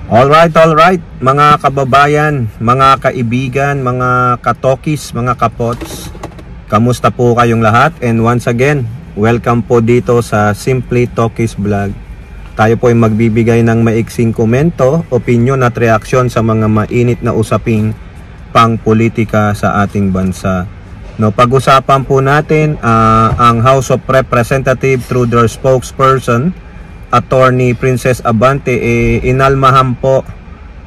Alright, mga kababayan, mga kaibigan, mga katokis, mga kapots. Kamusta po kayong lahat? And once again, welcome po dito sa Simply Tokis Vlog. Tayo po ay magbibigay ng maiksing komento, opinion at reaksyon sa mga mainit na usaping pang-politika sa ating bansa. No, pag-usapan po natin ang House of Representatives through their spokesperson, Attorney Princess Abante, inalmahan po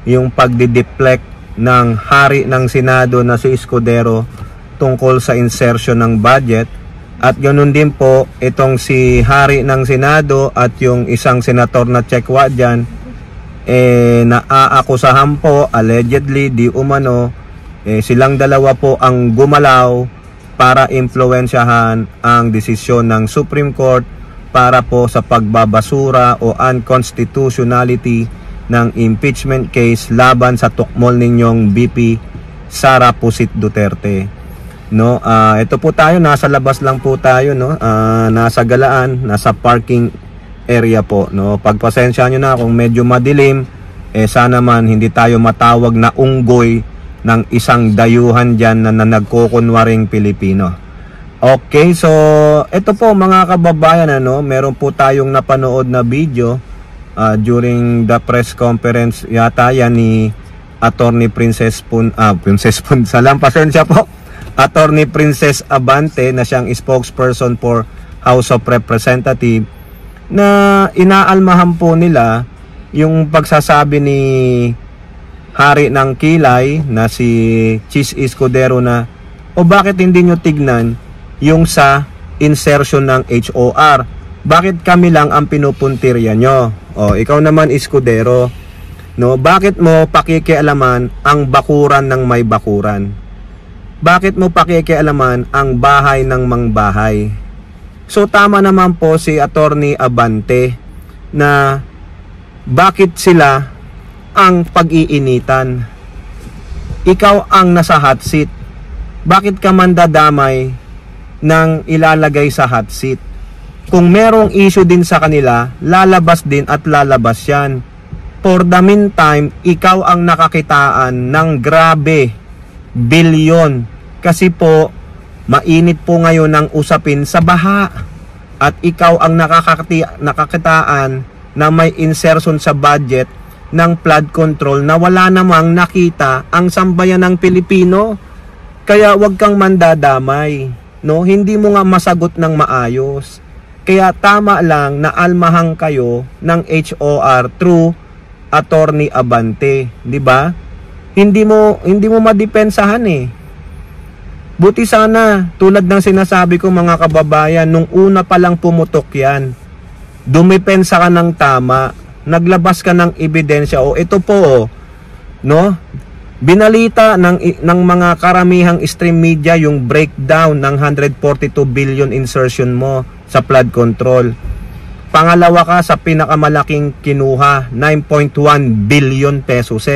yung pagdideflect ng hari ng Senado na si Escudero tungkol sa insertion ng budget, at ganoon din po itong si hari ng Senado at yung isang senator na Chekwa dyan, naaakusahan po allegedly di umano silang dalawa po ang gumalaw para impluwensyahan ang desisyon ng Supreme Court para po sa pagbabasura o unconstitutionality ng impeachment case laban sa tukmol ninyong BP Sara Pusit Duterte. No, ito po tayo, nasa labas lang po tayo, no. Nasa galaan, nasa parking area po, no. Pagpasensya nyo na kung medyo madilim, sana man hindi tayo matawag na unggoy ng isang dayuhan dyan na nagkukunwaring Pilipino. Okay, so ito po mga kababayan, meron po tayong napanood na video during the press conference yata yan ni Attorney Princess pasensya po, Attorney Princess Abante, na siyang spokesperson for House of Representatives, na inaalmahan po nila yung pagsasabi ni hari ng kilay na si Chis Escudero na, o bakit hindi nyo tignan yung sa insertion ng HOR? Bakit kami lang ang pinupuntirya nyo? O, ikaw naman Escudero, no, bakit mo pakikialaman ang bakuran ng may bakuran? Bakit mo pakikialaman ang bahay ng mangbahay? So tama naman po si Attorney Abante na bakit sila ang pag-iinitan? Ikaw ang nasa hot seat. Bakit ka mandadamay nang ilalagay sa hot seat? Kung merong issue din sa kanila, lalabas din at lalabas yan. For the meantime, ikaw ang nakakitaan ng grabe bilyon, kasi po mainit po ngayon ang usapin sa baha, at ikaw ang nakakitaan na may insertion sa budget ng flood control na wala namang nakita ang sambayan ng Pilipino. Kaya wag kang mandadamay, no? Hindi mo nga masagot ng maayos. Kaya tama lang na almahan kayo ng HOR through Attorney Abante, di ba? Hindi mo madepensahan eh. Buti sana, tulad ng sinasabi ko mga kababayan, nung una pa lang pumutok yan, dumepensa ka ng tama, naglabas ka ng ebidensya. O ito po, no? Binalita ng mga karamihang stream media yung breakdown ng 142 billion insertion mo sa flood control. Pangalawa ka sa pinakamalaking kinuha, 9.1 billion pesos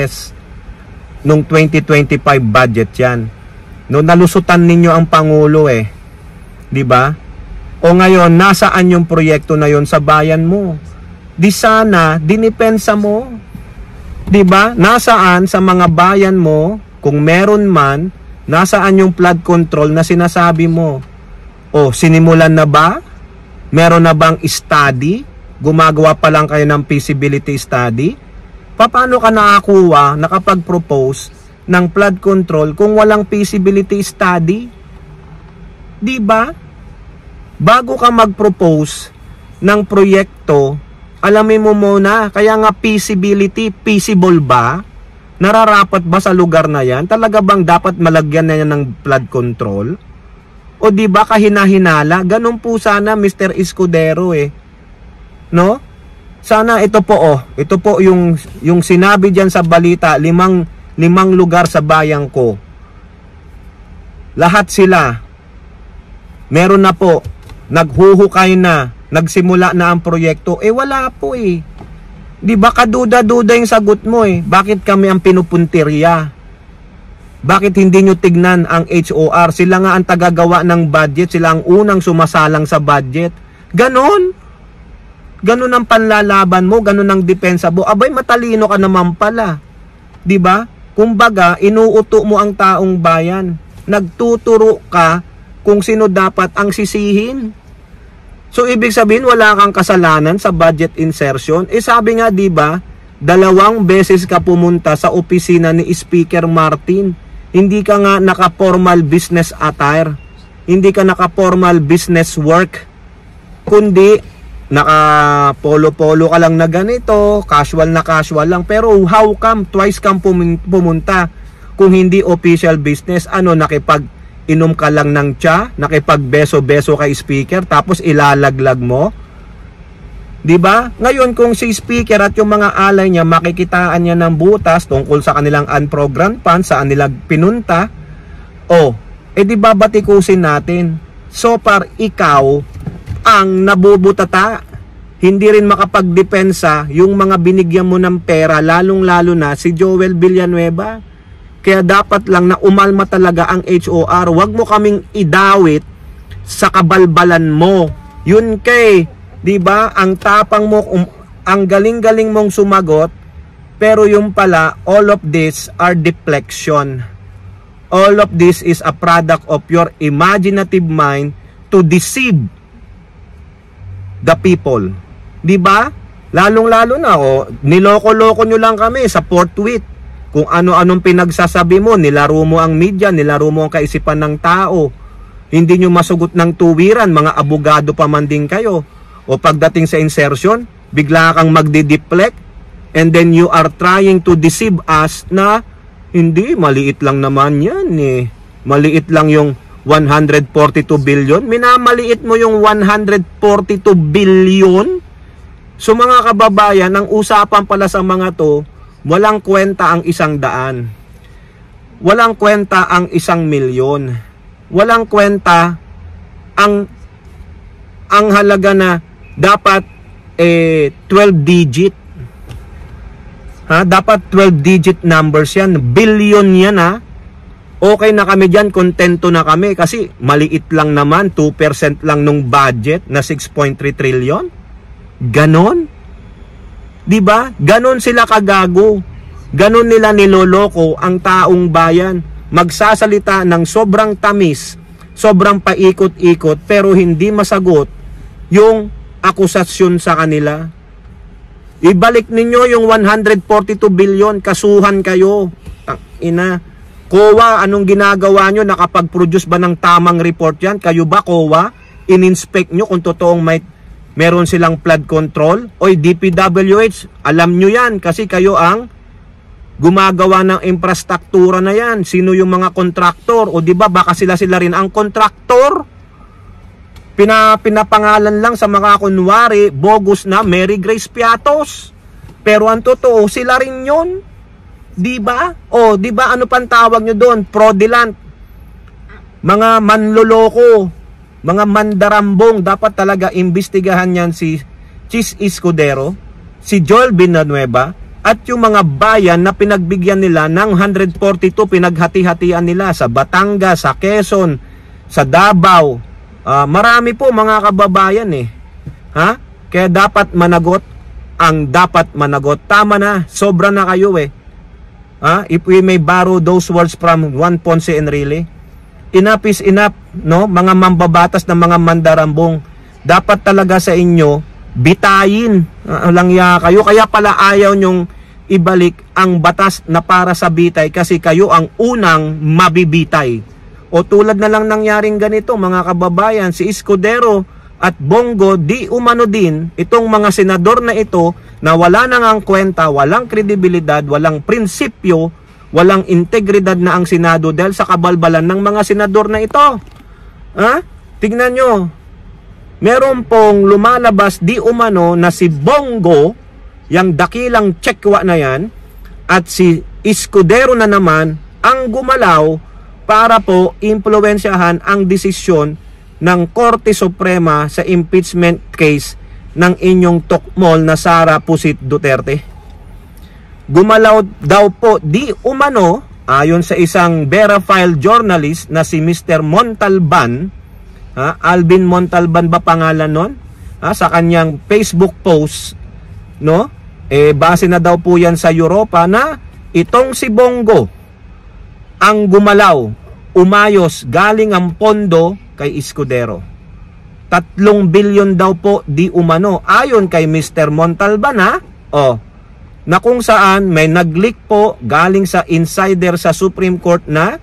nung 2025 budget yan. No, nalusutan ninyo ang Pangulo di ba? O ngayon, nasaan yung proyekto na yon sa bayan mo? Di sana dinipensa mo. Di ba? Nasaan sa mga bayan mo, kung meron man, nasaan yung flood control na sinasabi mo? O sinimulan na ba? Meron na bang study? Gumagawa pa lang kayo ng feasibility study? Paano ka nakapag-propose ng flood control kung walang feasibility study? Di ba? Bago ka mag-propose ng proyekto, alamin mo muna, kaya nga feasible ba? Nararapat ba sa lugar na yan? Talaga bang dapat malagyan na yan ng flood control? O di ba kahina-hinala? Ganun po sana Mr. Escudero no? Sana ito po yung sinabi diyan sa balita, limang lugar sa bayan ko. Lahat sila meron na po, naghuhukay na, nagsimula na ang proyekto. Wala po Di ba kaduda-duda yung sagot mo Bakit kami ang pinupuntirya? Bakit hindi nyo tignan ang HOR? Sila nga ang tagagawa ng budget. Sila ang unang sumasalang sa budget. Ganon. Ganun ang panlalaban mo, ganun ang depensa mo. Abay, matalino ka naman pala. 'Di ba? Kumbaga, inuuto mo ang taong bayan. Nagtuturo ka kung sino dapat ang sisihin. So, ibig sabihin, wala kang kasalanan sa budget insertion. Sabi nga, 'di ba, 2 beses ka pumunta sa opisina ni Speaker Martin. Hindi ka nga naka-formal business attire. Hindi ka naka-formal business work. Kundi naka-polo-polo ka lang na ganito, casual na casual lang. Pero how come twice kang pumunta kung hindi official business? Ano, nakipag-inom ka lang ng tsa, nakipag-beso-beso kay speaker, tapos ilalaglag mo? 'Di ba? Ngayon kung si speaker at yung mga alay niya makikitaan niya ng butas tungkol sa kanilang unprogrammed funds, saan nila pinunta, di ba batikusin natin? So far, ikaw ang nabubutata, hindi rin makapagdepensa yung mga binigyan mo ng pera, lalong-lalo na si Joel Villanueva. Kaya dapat lang na umalma talaga ang HOR. Huwag mo kaming idawit sa kabalbalan mo. Yun kay, 'di ba? Ang tapang mo, ang galing-galing mong sumagot, pero yung pala, all of this are deflection. All of this is a product of your imaginative mind to deceive the people. 'Di ba? Lalong-lalo na niloko-loko nyo lang kami sa forthwith. Kung ano-anong pinagsasabi mo, nilaro mo ang media, nilaro mo ang kaisipan ng tao. Hindi nyo masugot ng tuwiran, mga abogado pa man din kayo. O pagdating sa insertion, bigla kang magdi-deflect, and then you are trying to deceive us na hindi, maliit lang naman yan eh. Maliit lang yung 142 billion. Minamaliit mo yung 142 billion. So mga kababayan, ang usapan pala sa mga to, walang kwenta ang 100. Walang kwenta ang 1,000,000. Walang kwenta ang halaga na dapat 12 digit. Dapat 12 digit numbers yan. Billion yan Okay na kami dyan, kontento na kami kasi maliit lang naman, 2% lang nung budget na 6.3 trillion. Ganon? 'Di ba? Ganon sila kagago. Ganon nila niloloko ang taong bayan. Magsasalita ng sobrang tamis, sobrang paikot-ikot, pero hindi masagot yung akusasyon sa kanila. Ibalik ninyo yung 142 billion, kasuhan kayo. Ina. COA, anong ginagawa nyo? Nakapag-produce ba ng tamang report yan? Kayo ba, COA? In-inspect nyo kung totoong meron silang flood control? Oy, DPWH, alam nyo yan kasi kayo ang gumagawa ng infrastruktura na yan. Sino yung mga kontraktor? O diba, baka sila rin ang kontraktor? Pinapangalan lang sa mga kunwari, bogus na Mary Grace Piatos. Pero ang totoo, sila rin yun. Diba? Diba ano pang tawag nyo doon? Fraudulent. Mga manloloko, mga mandarambong. Dapat talaga imbestigahan yan si Chis Escudero, si Joel Villanueva, at yung mga bayan na pinagbigyan nila ng 142, pinaghati-hatian nila sa Batangas, sa Quezon, sa Davao. Marami po mga kababayan Kaya dapat managot ang dapat managot. Tama na, sobra na kayo If we may borrow those words from Juan Ponce Enrile, enough is enough, no? Mga mambabatas na mga mandarambong, dapat talaga sa inyo bitayin. Langya kayo, kaya pala ayaw nyong ibalik ang batas na para sa bitay kasi kayo ang unang mabibitay. O tulad na lang nangyaring ganito mga kababayan, si Escudero at Bongo, di umano din itong mga senador na ito na wala nang ang kwenta, walang kredibilidad, walang prinsipyo, walang integridad na ang Senado dahil sa kabalbalan ng mga senador na ito. Tignan nyo, meron pong lumalabas di umano na si Bongo, yung dakilang tsekwa na yan, at si Escudero na naman ang gumalaw para po impluwensyahan ang desisyon ng Korte Suprema sa impeachment case ng inyong tukmol na Sara Pusit Duterte. Gumalaw daw po di umano, ayon sa isang verified journalist na si Mr. Montalban, Alvin Montalban ba pangalan nun? sa kanyang Facebook post, no? Base na daw po yan sa Europa na itong si Bongo ang gumalaw, umayos, galing ang pondo kay Escudero. 3 bilyon daw po di umano ayon kay Mr. Montalban, na kung saan may nag-leak po galing sa insider sa Supreme Court na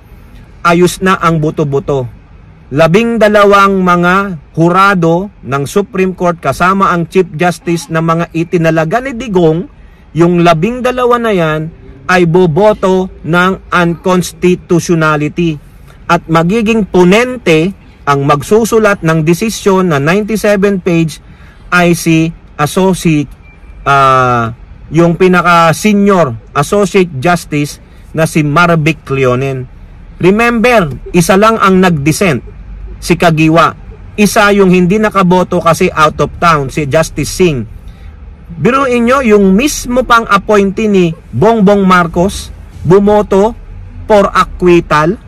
ayos na ang buto-buto. 12 mga hurado ng Supreme Court kasama ang Chief Justice na mga itinalaga ni Digong, yung 12 na yan ay boboto ng unconstitutionality at magiging ponente ang magsusulat ng desisyon na 97 page ay si associate yung pinaka-senior Associate Justice na si Marvic Leonen. Remember, isa lang ang nag-dissent, si Kagiwa. Isa yung hindi nakaboto kasi out of town, si Justice Singh. Biruin nyo, yung mismo pang appointee ni Bongbong Marcos, bumoto for acquittal.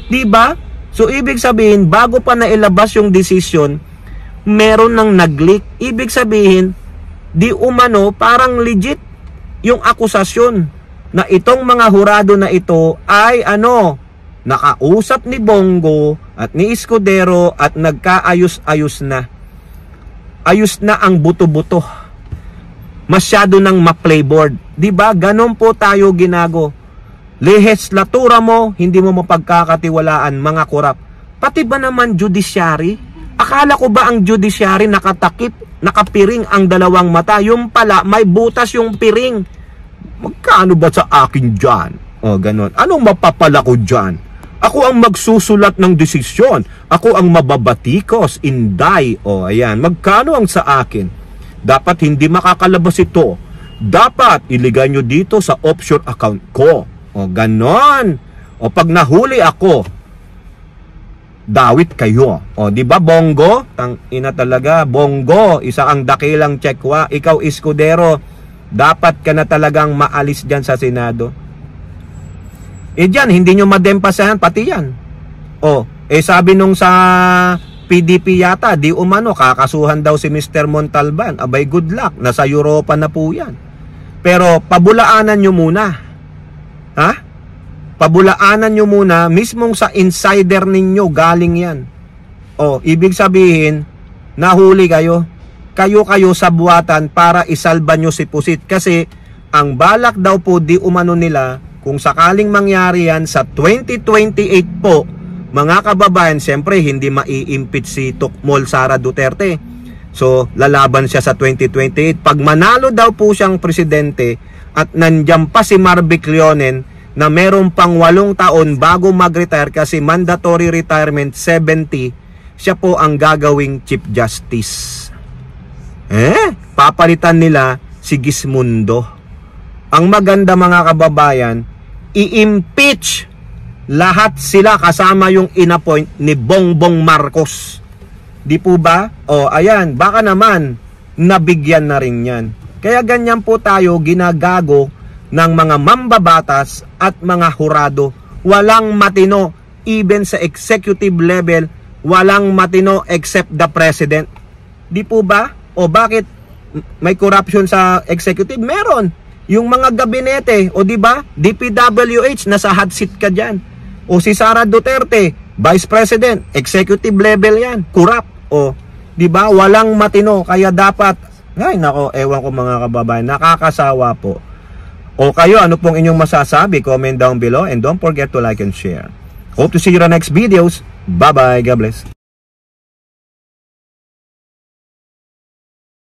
Diba? So, ibig sabihin, bago pa nailabas yung desisyon, meron nang nag-leak. Ibig sabihin, di umano, parang legit yung akusasyon na itong mga hurado na ito ay nakausap ni Bongo at ni Escudero at nagkaayos-ayos na. Ayos na ang buto-buto. Masyado nang ma-playboard. Diba? Ganon po tayo ginago. Legislatura mo, hindi mo mapagkakatiwalaan, mga korap. Pati ba naman judiciary? Akala ko ba ang judiciary nakapiring ang dalawang mata? Yung pala, may butas yung piring. Magkano ba sa akin dyan? Ganon. Anong mapapala ko dyan? Ako ang magsusulat ng desisyon. Ako ang mababatikos, inday. Ayan. Magkano ang sa akin? Dapat hindi makakalabas ito. Dapat iligay nyo dito sa offshore account ko. Ganon. Pag nahuli ako, dawit kayo. Di ba Bongo? Ina talaga, Bongo, isa ang dakilang tsekwa. Ikaw Escudero, dapat ka na talagang maalis dyan sa Senado. Dyan, hindi nyo madempasahan, pati yan. Sabi nung sa PDP yata, di umano, kakasuhan daw si Mr. Montalban. Abay, good luck. Nasa Europa na po yan. Pero, pabulaanan nyo muna. Pabulaanan nyo muna, mismong sa insider ninyo, galing yan. Ibig sabihin, nahuli kayo. Kayo sa buwatan para isalba nyo si Pusit. Kasi, ang balak daw po di umano nila, kung sakaling mangyari yan sa 2028 po, mga kababayan, siyempre, hindi mai-impeach si Tukmol Sara Duterte. So, lalaban siya sa 2028. Pag manalo daw po siyang presidente, at nandiyan pa si Marvic Leonen, na meron pang 8 taon bago mag-retire kasi mandatory retirement 70, siya po ang gagawing Chief Justice. Papalitan nila si Gismundo. Ang maganda mga kababayan, i-impeach lahat sila kasama yung inappoint ni Bongbong Marcos. Di po ba? Ayan, baka naman nabigyan na rin yan. Kaya ganyan po tayo ginagago ng mga mambabatas at mga hurado. Walang matino, even sa executive level, walang matino except the president. Di po ba? Bakit may corruption sa executive? Meron. Yung mga gabinete, di ba? DPWH, nasa hot seat ka dyan. Si Sara Duterte, vice president, executive level yan, corrupt. Di ba? Walang matino, kaya dapat, ewan ko mga kababayan, nakakasawa po. Kayo, ano pong inyong masasabi? Comment down below and don't forget to like and share. Hope to see you in the next videos. Bye-bye. God bless.